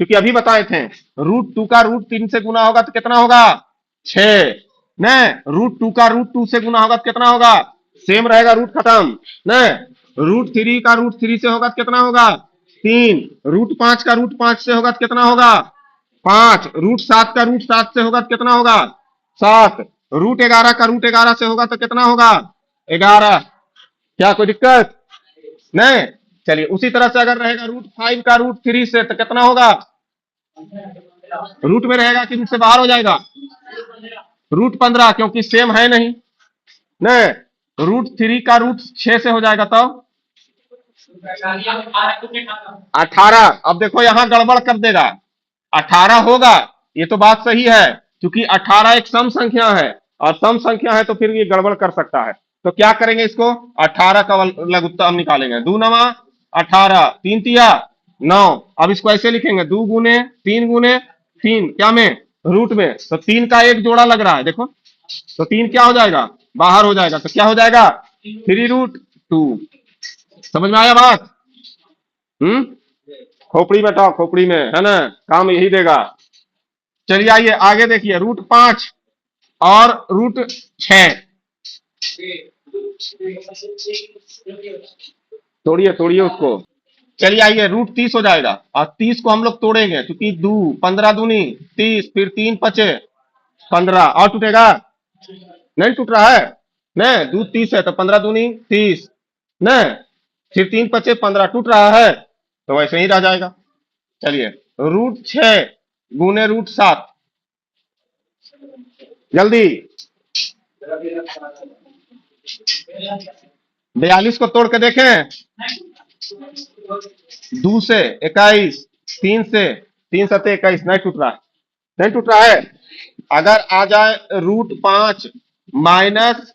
क्योंकि अभी बताए थे √2 का √3 से गुना होगा तो कितना होगा 6 न। √2 का √2 से गुना होगा तो कितना होगा सेम रहेगा रूट खत्म न। √3 का √3 से होगा तो कितना होगा 3। √5 का √5 से होगा तो कितना होगा 5। √7 का √7 से होगा तो कितना होगा 7। √11 का √11 से होगा तो कितना होगा 11। क्या कोई दिक्कत नहीं। चलिए उसी तरह से अगर रहेगा √5 का √3 से तो कितना होगा रूट में रहेगा कि रूट से बाहर हो जाएगा √15 क्योंकि सेम है नहीं न। √3 का √6 से हो जाएगा तब 18। अब देखो यहां गड़बड़ कर देगा 18 होगा ये तो बात सही है क्योंकि 18 एक सम संख्या है और सम संख्या है तो फिर ये गड़बड़ कर सकता है। तो क्या करेंगे इसको 18 का लघुत्तम हम निकालेंगे 2 नवा 18 3 तिया 9। अब इसको ऐसे लिखेंगे 2 गुने 3 गुने 3 क्या में रूट में तो 3 का एक जोड़ा लग रहा है देखो तो 3 क्या हो जाएगा बाहर हो जाएगा तो क्या हो जाएगा 3√2। समझ में आया बात। खोपड़ी में टाओ खोपड़ी में है ना काम यही देगा। चलिए आइए आगे देखिए √5 और √6 तोड़िए तोड़िए उसको। चलिए आइए √30 हो जाएगा और 30 को हम लोग तोड़ेंगे क्योंकि 2 15 दूनी 30 फिर 3 पचे 15 और टूटेगा नहीं टूट रहा है न। 2 30 है तो 15 दूनी 30 न फिर 3 पचे 15 टूट रहा है तो वैसे ही रह जाएगा। चलिए √6 गुने √7 जल्दी 42 को तोड़ के देखें 2 से 21 3 से 3 सत्ते 21 नहीं टूट रहा नहीं टूट रहा है। अगर आ जाए √5 माइनस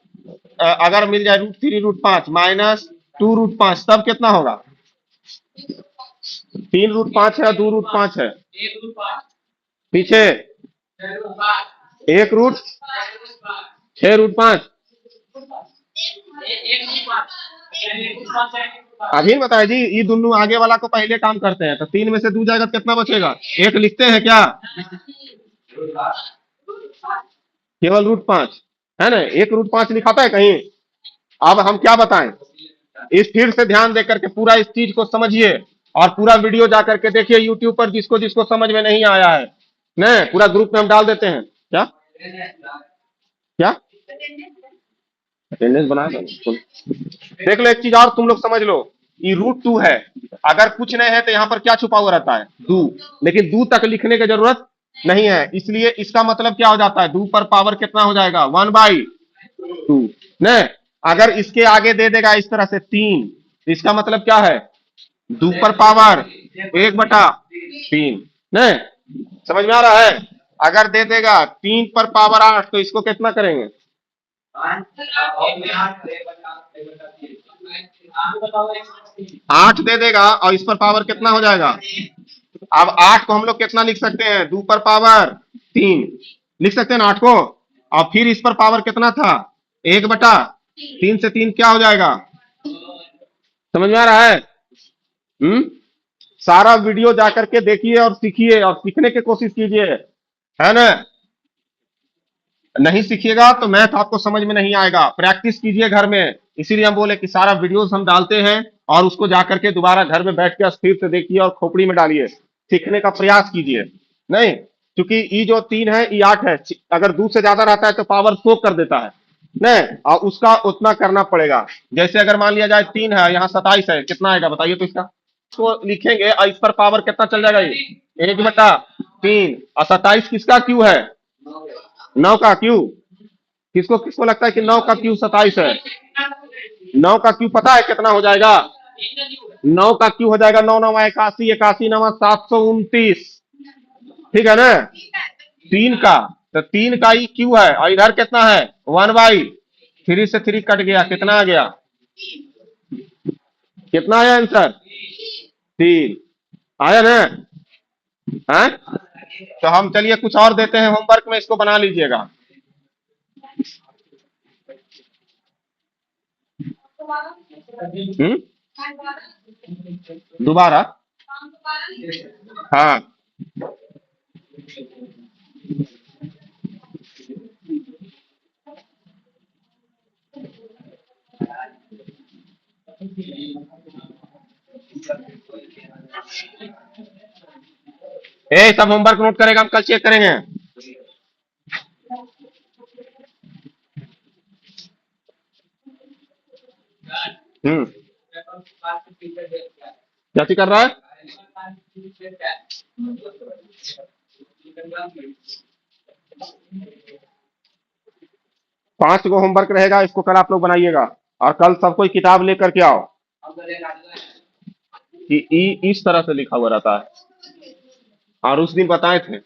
अगर मिल जाए √3 √5 माइनस 2 √5 तब कितना होगा 3 √5 है 2 √5 है पीछे 1 रूट 6 √5 अभी बताए जी ये दोनों आगे वाला को पहले काम करते हैं तो 3 में से 2 जाएगा तो कितना बचेगा 1 लिखते हैं क्या केवल √5 है ना 1 √5 लिखाता है कहीं। अब हम क्या बताएं इस फिर से ध्यान देकर के पूरा इस चीज को समझिए और पूरा वीडियो जाकर के देखिए यूट्यूब पर जिसको जिसको समझ में नहीं आया है न पूरा ग्रुप में हम डाल देते हैं क्या क्या अटेंडेंस बना दो। देख लो एक चीज और तुम लोग समझ लो ये √2 है अगर कुछ नहीं है तो यहाँ पर क्या छुपा हुआ रहता है 2 लेकिन 2 तक लिखने की जरूरत नहीं है इसलिए इसका मतलब क्या हो जाता है 2 पर पावर कितना हो जाएगा 1/2 न। अगर इसके आगे दे देगा इस तरह से 3 इसका मतलब क्या है 2 पर पावर 1/3 न। समझ में आ रहा है। अगर दे देगा 3 पर पावर 8 तो इसको कितना करेंगे 8 दे देगा और इस पर पावर कितना हो जाएगा। अब 8 को हम लोग कितना लिख सकते हैं 2 पर पावर 3 लिख सकते हैं ना 8 को और फिर इस पर पावर कितना था 1/3 से 3 क्या हो जाएगा। समझ में आ रहा है। सारा वीडियो जाकर के देखिए और सीखिए और सीखने की कोशिश कीजिए है ना। नहीं सीखिएगा तो मैथ आपको समझ में नहीं आएगा। प्रैक्टिस कीजिए घर में इसीलिए हम बोले कि सारा वीडियोस हम डालते हैं और उसको जाकर के दोबारा घर में बैठ के स्थिर से देखिए और खोपड़ी में डालिए सीखने का प्रयास कीजिए। नहीं क्योंकि ये जो 3 है ये 8 है अगर 2 से ज्यादा रहता है तो पावर शो कर देता है नहीं और उसका उतना करना पड़ेगा। जैसे अगर मान लिया जाए 3 है यहाँ 27 है कितना आएगा बताइए तो इसका इसको लिखेंगे और इस पर पावर कितना चल जाएगा ये 1/3 और 27 किसका क्यू है 9 का क्यू। किसको किसको लगता है कि 9 का क्यू 27 है 9 का क्यू पता है कितना हो जाएगा 9 का क्यू हो जाएगा 9 9 81 81 9 729 ठीक है ना 3 का तो 3 का ही क्यू है और इधर कितना है 1/3 से 3 कट गया कितना आ गया कितना आया आंसर 3 आया ना है। तो हम चलिए कुछ और देते हैं होमवर्क में इसको बना लीजिएगा। दोबारा हाँ सब होमवर्क नोट करेगा, हम कल चेक करेंगे। क्या कर रहा है? 5 गो होमवर्क रहेगा, इसको कल आप लोग बनाइएगा। और कल सब कोई किताब लेकर के आओ कि ई इस तरह से लिखा हुआ रहता है। और उस दिन बताए थे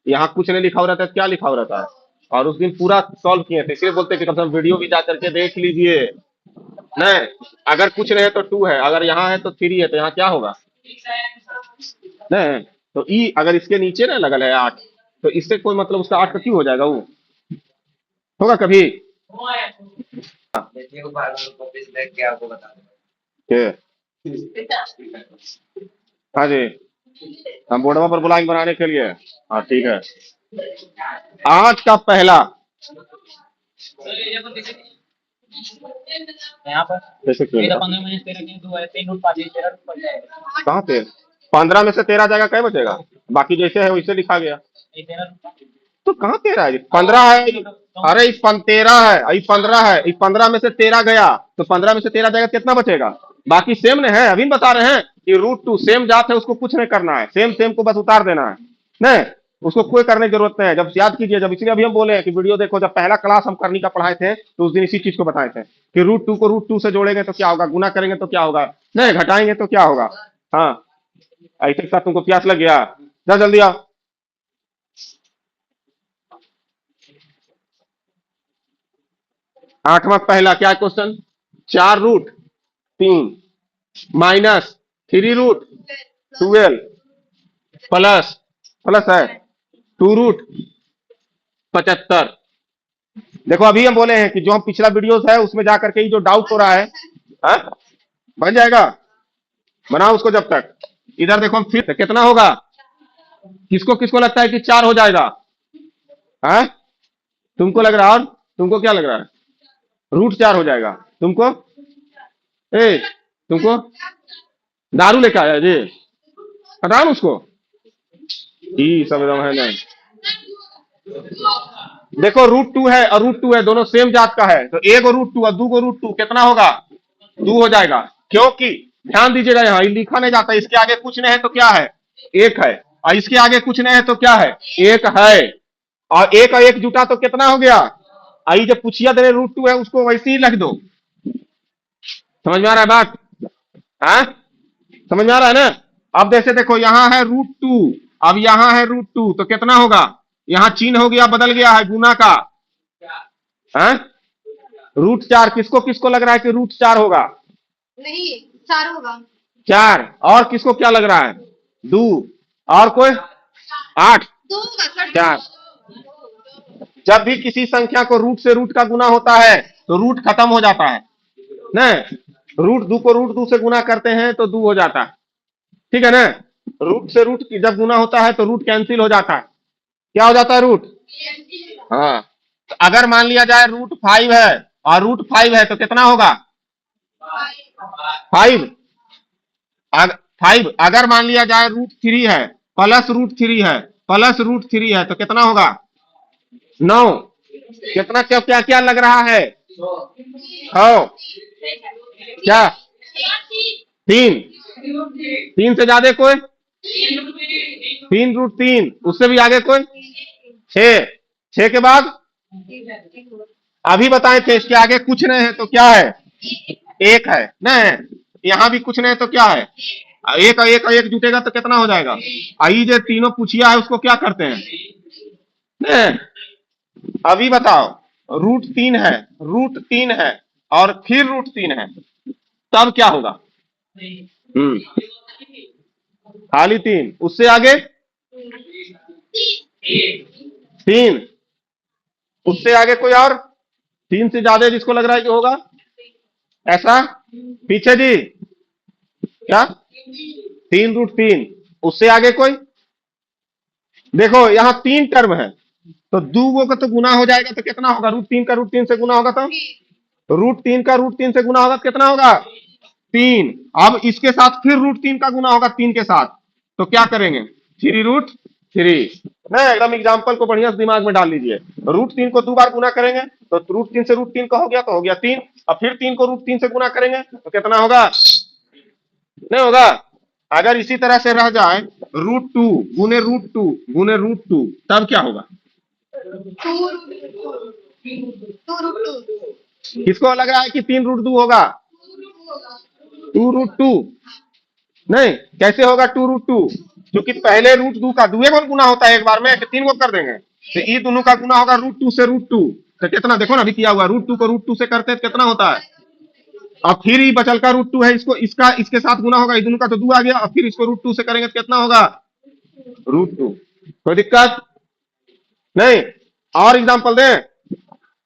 यहाँ कुछ नहीं लिखा हुआ रहता है, क्या लिखा हुआ रहता है, और उस दिन पूरा सॉल्व किए थे। इसलिए बोलते हैं कि कम से कम वीडियो भी जा करके देख लीजिए। नहीं, अगर कुछ नहीं है तो 2 है, अगर यहाँ है तो 3 है, तो यहाँ क्या होगा? नहीं, तो ई अगर इसके नीचे ना लगल है 8, तो इससे कोई मतलब उसका 8 का क्यों हो जाएगा? वो होगा कभी? के? हाँ जी, हम बोर्डवा पर बुलाएंगे बनाने के लिए। हाँ ठीक है। आज का पहला यहाँ पर कैसे क्यों 15 में 13 के 2 है 3 रूट 5 13 रूट 5 जाएगा। कहाँ पे 15 में से 13 जाएगा, क्या बचेगा? बाकी जैसे है वैसे लिखा गया। ये 13 रूट तो कहाँ 13 है? 15 है। अरे इस 13 है, इस 15 है, इस 15 में से 13 गया, तो 15 में से 13 जाएगा, कितना बचेगा? बाकी सेम ने है, अभी बता रहे हैं कि √2 सेम जात है, उसको कुछ नहीं करना है, सेम सेम को बस उतार देना है। नहीं, उसको कोई करने की जरूरत नहीं है। जब याद कीजिए, जब इसलिए अभी हम बोले हैं कि वीडियो देखो, जब पहला क्लास हम करनी का पढ़ाए थे तो उस दिन इसी चीज को बताए थे कि √2 को √2 से जोड़ेंगे तो क्या होगा, गुना करेंगे तो क्या होगा, नहीं घटाएंगे तो क्या होगा। हाँ, ऐसे के साथ तुमको प्यास लग गया, जा जल्दी आओ। 8वां पहला क्या क्वेश्चन? 4√3 माइनस 3√12 प्लस प्लस है 2√75। देखो अभी हम बोले हैं कि जो हम पिछला वीडियोस है उसमें जाकर के ही जो डाउट हो रहा है, हा? बन जाएगा, बनाओ उसको। जब तक इधर देखो, हम फिर कितना होगा, किसको किसको लगता है कि 4 हो जाएगा? है, तुमको लग रहा है, और तुमको क्या लग रहा है? √4 हो जाएगा तुमको? ए, तुमको दारू लेके आया जी, हटाओ ना उसको। ई सब एकदम है नहीं। देखो √2 है और √2 है, दोनों सेम जात का है, तो 1 √2 और 2 √2 कितना होगा? 2 हो जाएगा। क्योंकि ध्यान दीजिएगा, यहाँ लिखा नहीं जाता, इसके आगे कुछ नहीं है तो क्या है? 1 है, और इसके आगे कुछ नहीं है तो क्या है? 1 है, और 1 और 1 जुटा तो कितना हो गया? आई जब पूछिया दे √2 है, उसको वैसे ही लिख दो। समझ में आ रहा है बात? है, समझ में आ रहा है ना? अब जैसे देखो, यहाँ है √2, अब यहाँ है √2, तो कितना होगा? यहाँ चिन्ह हो गया, बदल गया है गुना का। है, √4 किसको किसको लग रहा है कि √4 होगा? नहीं 4 होगा। 4, और किसको क्या लग रहा है? 2, और कोई? 8, 2 होगा सर। 4। जब भी किसी संख्या को रूट से रूट का गुना होता है तो रूट खत्म हो जाता है। नहीं, √2 को √2 से गुना करते हैं तो 2 हो जाता है, ठीक है ना? रूट से रूट जब गुना होता है तो रूट कैंसिल हो जाता है। क्या हो जाता है? रूट। हाँ, तो अगर मान लिया जाए √5 है और √5 है तो कितना होगा? 5। 5 अगर मान लिया जाए √3 है प्लस √3 है प्लस √3 है तो कितना होगा? 9। कितना क्या क्या क्या लग रहा है? हो क्या? 3। 3 से ज्यादा कोई? 3√3, उससे भी आगे कोई? 6। 6 के बाद अभी बताए थे इसके आगे कुछ नहीं है तो क्या है? 1 है। नहीं, यहाँ भी कुछ नहीं तो क्या है? 1 और 1 और 1 जुटेगा तो कितना हो जाएगा? आई जो तीनों पूछिया है उसको क्या करते हैं? नहीं, अभी बताओ, √3 है, √3 है और फिर √3 है, तब क्या होगा? खाली 3, उससे आगे 3, उससे आगे कोई और? 3 से ज्यादा जिसको लग रहा है कि होगा ऐसा? पीछे जी क्या? 3√3, उससे आगे कोई? देखो यहाँ 3 टर्म है, तो दो का तो गुना हो जाएगा तो कितना होगा, √3 का √3 से गुना होगा तो √3 का √3 से गुना होगा तो कितना होगा 3। अब इसके साथ फिर √3 का गुना होगा 3 के साथ, तो क्या करेंगे 3√3। ना एकदम एग्जाम्पल को बढ़िया से दिमाग में डाल लीजिए। √3 को 2 बार गुना करेंगे तो √3 से √3 का हो गया तो हो गया 3। अब फिर 3 को √3 से गुना करेंगे तो कितना होगा, नहीं होगा। अगर इसी तरह से रह जाए √2 गुने √2 गुने √2 तब क्या होगा, 2√2 किसको लग रहा है कि 3√2 होगा, 2√2 नहीं, कैसे होगा 2√2, क्योंकि पहले √2 का दुए को गुना होता है एक बार में कि 3 को कर देंगे, तो ये दोनों का गुना होगा √2 से √2, तो कितना देखो ना अभी किया हुआ, √2 को √2 से करते हैं तो कितना होता है। अब फिर ये बचल का √2 है, इसको इसका इसके साथ गुना होगा, ये दोनों का तो 2 आ गया, अब फिर इसको √2 से करेंगे तो कितना होगा √2। कोई दिक्कत नहीं। और एग्जांपल दें,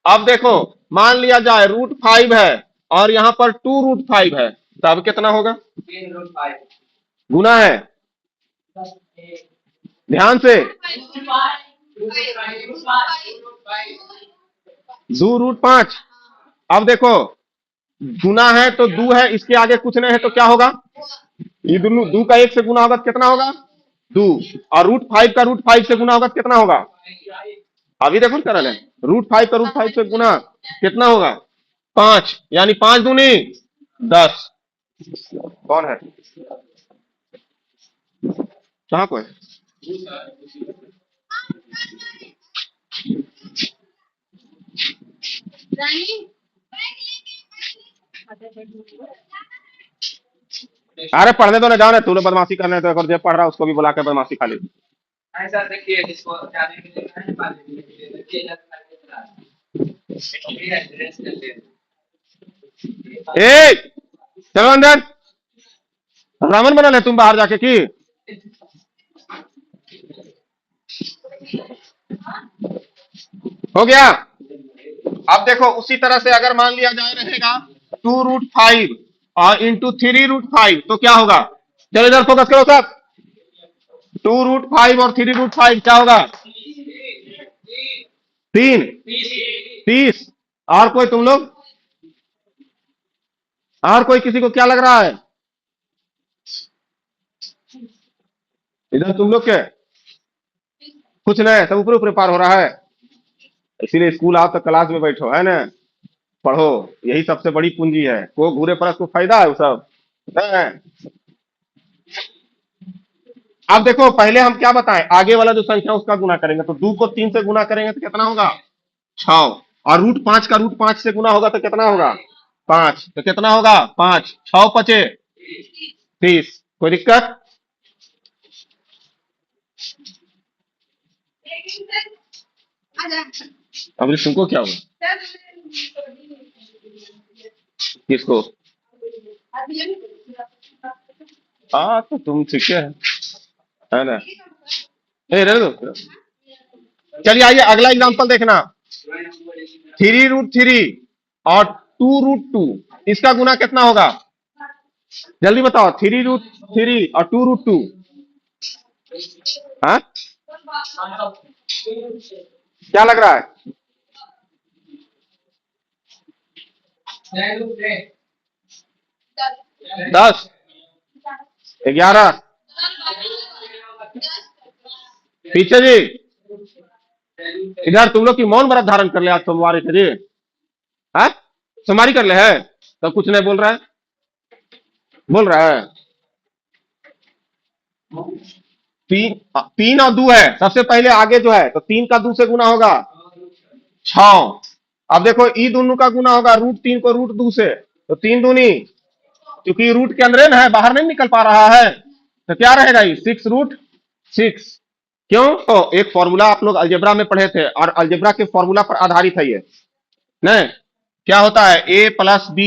अब देखो मान लिया जाए √5 है और यहाँ पर 2√5 है, तब कितना होगा, 3√5 गुना है, ध्यान से 2√5। अब देखो गुना है तो 2 है, इसके आगे कुछ नहीं है तो क्या होगा, ये दोनों 2 का 1 से गुना होगा तो कितना होगा 2, और √5 का √5 से गुना होगा तो कितना होगा, अभी देखो सरल है, √5 का √5 से गुना कितना होगा 5, यानी 5 दूनी 10। कौन है, कहाँ को है, रानी अरे पढ़ने तो ना जाओ ना, तू लोग बदमाशी करने तो, अगर जो पढ़ रहा है उसको भी बुला के बदमाशी खा ली। ऐसा देखिए जिसको जाने के लिए नहीं पाने के लिए देखिए जाता है रेस्ट करते हैं ए चलो अंदर, रावण बना ले तुम बाहर जाके की, हो गया। अब देखो उसी तरह से अगर मान लिया जाए रहेगा 2√5 और इंटू 3√5 तो क्या होगा, चलो इधर फोकस करो सब, 2√5 और 3√5 क्या होगा 3 30। और कोई तुम लोग, और कोई किसी को क्या लग रहा है, इधर तुम लोग के कुछ नहीं, सब ऊपर ऊपर पार हो रहा है, इसीलिए स्कूल आओ तो क्लास में बैठो है ना, पढ़ो, यही सबसे बड़ी पूंजी है, को घूरे परस को फायदा है वो सब नहीं। अब देखो पहले हम क्या बताएं, आगे वाला जो संख्या उसका गुना करेंगे, तो 2 को 3 से गुना करेंगे तो कितना होगा 6, और √5 का √5 से गुना होगा तो कितना होगा 5, तो कितना होगा 5, 6 5 30। कोई दिक्कत, आजा अब तुमको क्या हुआ, किसको, हाँ तो तुम ठीक है ना, ए रहने दो। चलिए आइए अगला एग्जांपल देखना, 3√3 और 2√2 इसका गुना कितना होगा, जल्दी बताओ, 3√3 और 2√2, हाँ क्या लग रहा है, 10 11 पीछे जी, इधर तुम लोग की मौन व्रत धारण कर ले आज सोमवार के जी, हाँ सोमवारी कर ले है, तो कुछ नहीं बोल रहा है, बोल रहा है 3 और 2 है, सबसे पहले आगे जो है तो 3 का 2 से गुना होगा 6। अब देखो ई दोनों का गुना होगा √3 को √2 से, तो 3 दूनी, क्योंकि रूट के अंदर है, बाहर नहीं निकल पा रहा है, तो क्या रहेगा ये 6√6। क्यों, तो एक फॉर्मूला आप लोग अलजेब्रा में पढ़े थे, और अलजेब्रा के फॉर्मूला पर आधारित है ये, नहीं क्या होता है a + b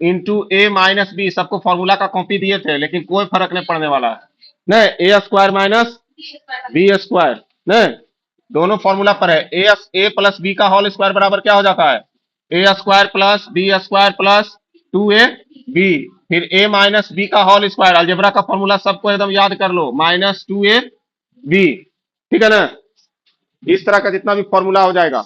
into a - b, सबको फॉर्मूला का कॉपी दिए थे, लेकिन कोई फर्क नहीं पड़ने वाला है, नहीं a² - b², नहीं दोनों फॉर्मूला पर है, a + b का होल स्क्वायर बराबर क्या हो जाता है a² + b² + 2ab, फिर a - b का होल स्क्वायर, अलजेब्रा का फॉर्मूला सबको एकदम याद कर लो, -2ab, ठीक है ना। इस तरह का जितना भी फॉर्मूला हो जाएगा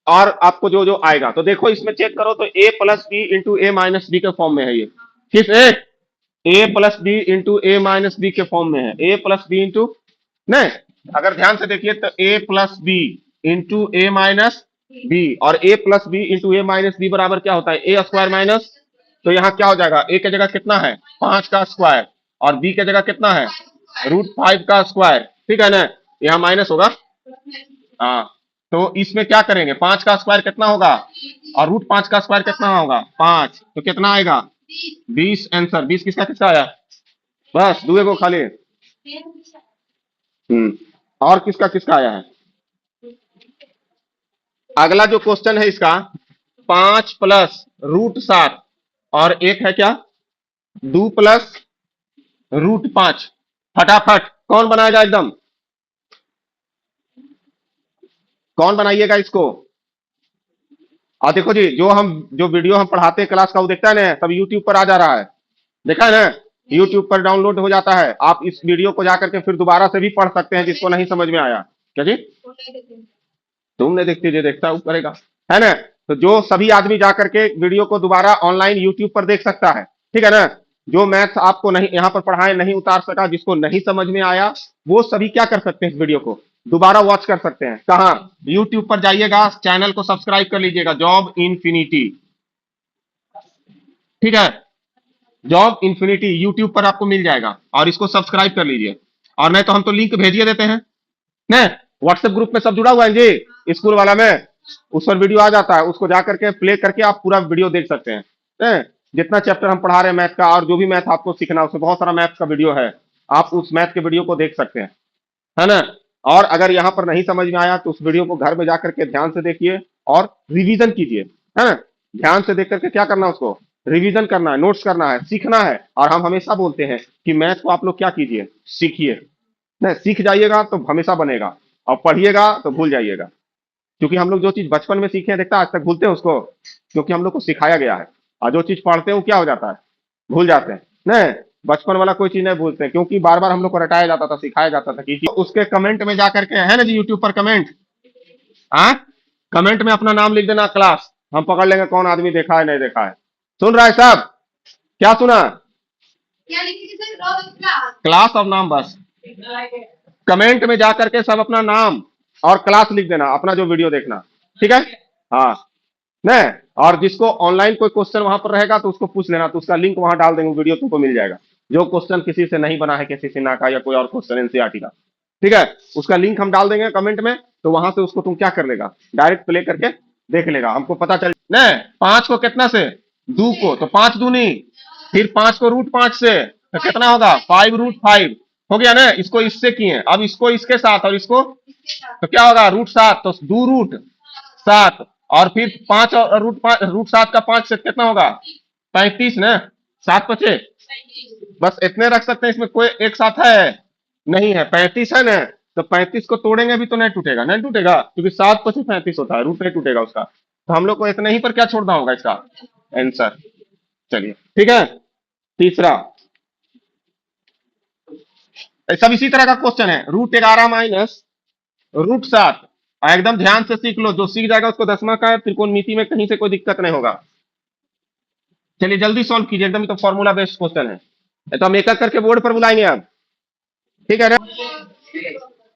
और आपको जो जो आएगा, तो देखो इसमें चेक करो तो ए प्लस बी इंटू ए माइनस बी के फॉर्म में है ये। किस ए प्लस बी इंटू ए माइनस बी के फॉर्म में है। ए प्लस बी इंटू, नहीं, अगर ध्यान से देखिए तो ए प्लस बी इंटू ए माइनस बी, और ए प्लस बी इंटू ए माइनस बी बराबर क्या होता है, ए स्क्वायर माइनस, तो यहाँ क्या हो जाएगा, ए की जगह कितना है 5 का स्क्वायर, और बी की जगह कितना है √5 का स्क्वायर, ठीक है ना। यहाँ माइनस होगा, हाँ, तो इसमें क्या करेंगे, 5 का स्क्वायर कितना होगा और √5 का स्क्वायर कितना होगा 5, तो कितना आएगा 20। आंसर 20 किसका किसका आया, बस दुए को खाली। और किसका किसका आया है। अगला जो क्वेश्चन है इसका 5 प्लस √7 और एक है क्या 2 प्लस √5। फटाफट कौन बनाएगा, एकदम कौन बनाइएगा इसको। और देखो जी, जो वीडियो हम पढ़ाते हैं क्लास का, वो देखता है ना, सब यूट्यूब पर आ जा रहा है, देखा है ना, यूट्यूब पर डाउनलोड हो जाता है। आप इस वीडियो को जाकर के फिर दोबारा से भी पढ़ सकते हैं जिसको नहीं समझ में आया। क्या जी, तुम नहीं देखती, जो देखता वो करेगा, है ना। तो जो सभी आदमी जाकर के वीडियो को दोबारा ऑनलाइन यूट्यूब पर देख सकता है, ठीक है ना। जो मैथ्स आपको नहीं यहाँ पर पढ़ाए नहीं उतार सका, जिसको नहीं समझ में आया, वो सभी क्या कर सकते हैं, इस वीडियो को दोबारा वॉच कर सकते हैं। कहाँ, यूट्यूब पर जाइएगा, चैनल को सब्सक्राइब कर लीजिएगा, जॉब इन्फिनिटी, ठीक है, जॉब इन्फिनिटी यूट्यूब पर आपको मिल जाएगा, और इसको सब्सक्राइब कर लीजिए। और नहीं तो हम तो लिंक भेजिए देते हैं ना, व्हाट्सएप ग्रुप में सब जुड़ा हुआ है जी, स्कूल वाला में, उस पर वीडियो आ जाता है, उसको जाकर के प्ले करके आप पूरा वीडियो देख सकते हैं। जितना चैप्टर हम पढ़ा रहे हैं मैथ का, और जो भी मैथ आपको सीखना है, उसमें बहुत सारा मैथ का वीडियो है, आप उस मैथ के वीडियो को देख सकते हैं, है ना। और अगर यहाँ पर नहीं समझ में आया तो उस वीडियो को घर में जाकर के ध्यान से देखिए और रिवीजन कीजिए, है ना। ध्यान से देख करके क्या करना है, उसको रिवीजन करना है, नोट्स करना है, सीखना है। और हम हमेशा बोलते हैं कि मैथ को आप लोग क्या कीजिए, सीखिए, नहीं सीख जाइएगा तो हमेशा बनेगा, और पढ़िएगा तो भूल जाइएगा। क्योंकि हम लोग जो चीज बचपन में सीखे हैं, देखता आज तक भूलते हैं उसको, क्योंकि हम लोग को सिखाया गया है। और जो चीज पढ़ते हैं वो क्या हो जाता है, भूल जाते हैं। नहीं, बचपन वाला कोई चीज नहीं भूलते हैं, क्योंकि बार बार हम लोग को रटाया जाता था, सिखाया जाता था कि उसके कमेंट में जाकर के, है ना जी, यूट्यूब पर कमेंट, हाँ, कमेंट में अपना नाम लिख देना क्लास, हम पकड़ लेंगे कौन आदमी देखा है नहीं देखा है। सुन रहा है साहब, क्या सुना, क्या लिखेंगे सर, क्लास। क्लास और नाम, बस कमेंट में जाकर के सब अपना नाम और क्लास लिख देना, अपना जो वीडियो देखना, ठीक है, हाँ, नहीं। और जिसको ऑनलाइन कोई क्वेश्चन वहां पर रहेगा तो उसको पूछ लेना, तो उसका लिंक वहां डाल देंगे, वीडियो तुमको मिल जाएगा। जो क्वेश्चन किसी से नहीं बना है, किसी से ना का, या कोई और क्वेश्चन एनसीईआरटी का, ठीक है, उसका लिंक हम डाल देंगे कमेंट में, तो वहां से उसको तुम क्या कर लेगा, डायरेक्ट प्ले करके देख लेगा, हमको पता चल नहीं। 5 को कितना से, 2 को, तो 5 दूनी, फिर 5 को √5 से, तो कितना होगा 5 √5, हो गया ना। इसको इससे किए, अब इसको इसके साथ, और इसको, तो क्या होगा √7, तो 2 √7, और फिर 5 और √7 का 5 से कितना होगा 35 ना, 7 बचे, बस इतने रख सकते हैं, इसमें कोई एक साथ है नहीं है, 35 है ना, तो 35 को तोड़ेंगे भी तो नहीं टूटेगा, नहीं टूटेगा, क्योंकि 7 25 35 होता है, रूट नहीं टूटेगा उसका, तो हम लोग को इतने ही पर क्या छोड़ना होगा इसका आंसर। चलिए ठीक है, तीसरा, सब इसी तरह का क्वेश्चन है, √11 माइनस √7, एकदम ध्यान से सीख लो, जो सीख जाएगा उसको 10वां का त्रिकोणमिति में कहीं से कोई दिक्कत नहीं होगा। चलिए जल्दी सॉल्व कीजिए, एकदम तो फॉर्मूला बेस्ड क्वेश्चन है, तो हम एक एक करके बोर्ड पर बुलाएंगे आप, ठीक है ना।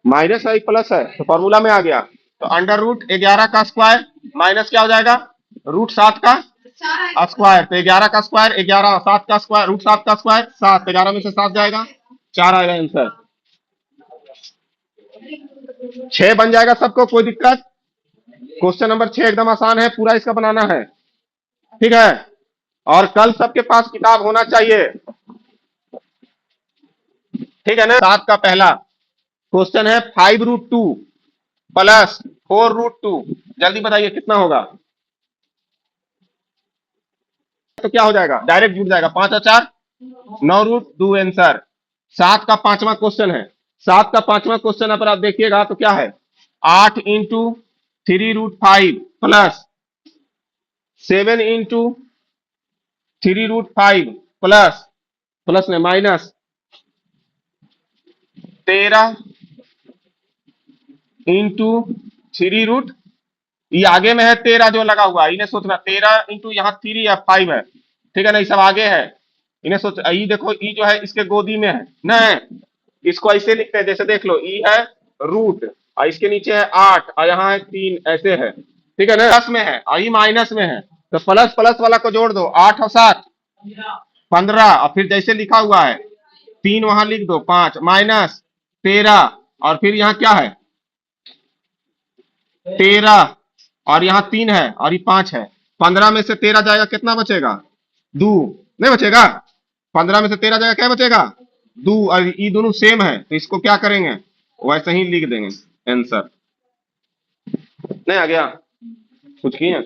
माइनस है प्लस है, तो फॉर्मूला में आ गया, तो √11 का स्क्वायर माइनस क्या हो जाएगा √7 का स्क्वायर, तो 11 का स्क्वायर 11, 7 का स्क्वायर √7 का स्क्वायर 7, 11 में से 7 जाएगा 4 आएगा आंसर। 6 बन जाएगा सबको, कोई दिक्कत। क्वेश्चन नंबर 6 एकदम आसान है, पूरा इसका बनाना है, ठीक है। और कल सबके पास किताब होना चाहिए, ठीक है ना। 7 का पहला क्वेश्चन है 5 √2 प्लस 4 √2, जल्दी बताइए कितना होगा, तो क्या हो जाएगा, डायरेक्ट जुड़ जाएगा, 5 और 4 9 √2 आंसर। 7 का 5वां क्वेश्चन है, 7 का 5वां क्वेश्चन पर आप देखिएगा तो क्या है 8 into 3 √5 plus 7 into 3 √5 plus, plus ने माइनस 13 इंटू 3 रूट, ये आगे में है 13 जो लगा हुआ है, इन्हें सोचना 13 इंटू यहाँ 3 या 5 है, ठीक है ना, ये सब आगे है, इन्हें सोच, ई देखो ई जो है इसके गोदी में है ना, इसको ऐसे लिखते हैं, जैसे देख लो ई है रूट और इसके नीचे है 8 और यहाँ है 3, ऐसे है, ठीक है ना, प्लस में है और ई माइनस में है, तो प्लस प्लस वाला को जोड़ दो, 8 और 7 15, और फिर जैसे लिखा हुआ है 3 वहां लिख दो, 5 माइनस 13 और फिर यहाँ क्या है 13 और यहाँ 3 है और ये 5 है, 15 में से 13 जाएगा कितना बचेगा 2, नहीं बचेगा, 15 में से 13 जाएगा क्या बचेगा 2, और ये दोनों सेम है तो इसको क्या करेंगे वैसे ही लिख देंगे आंसर, नहीं आ गया कुछ किए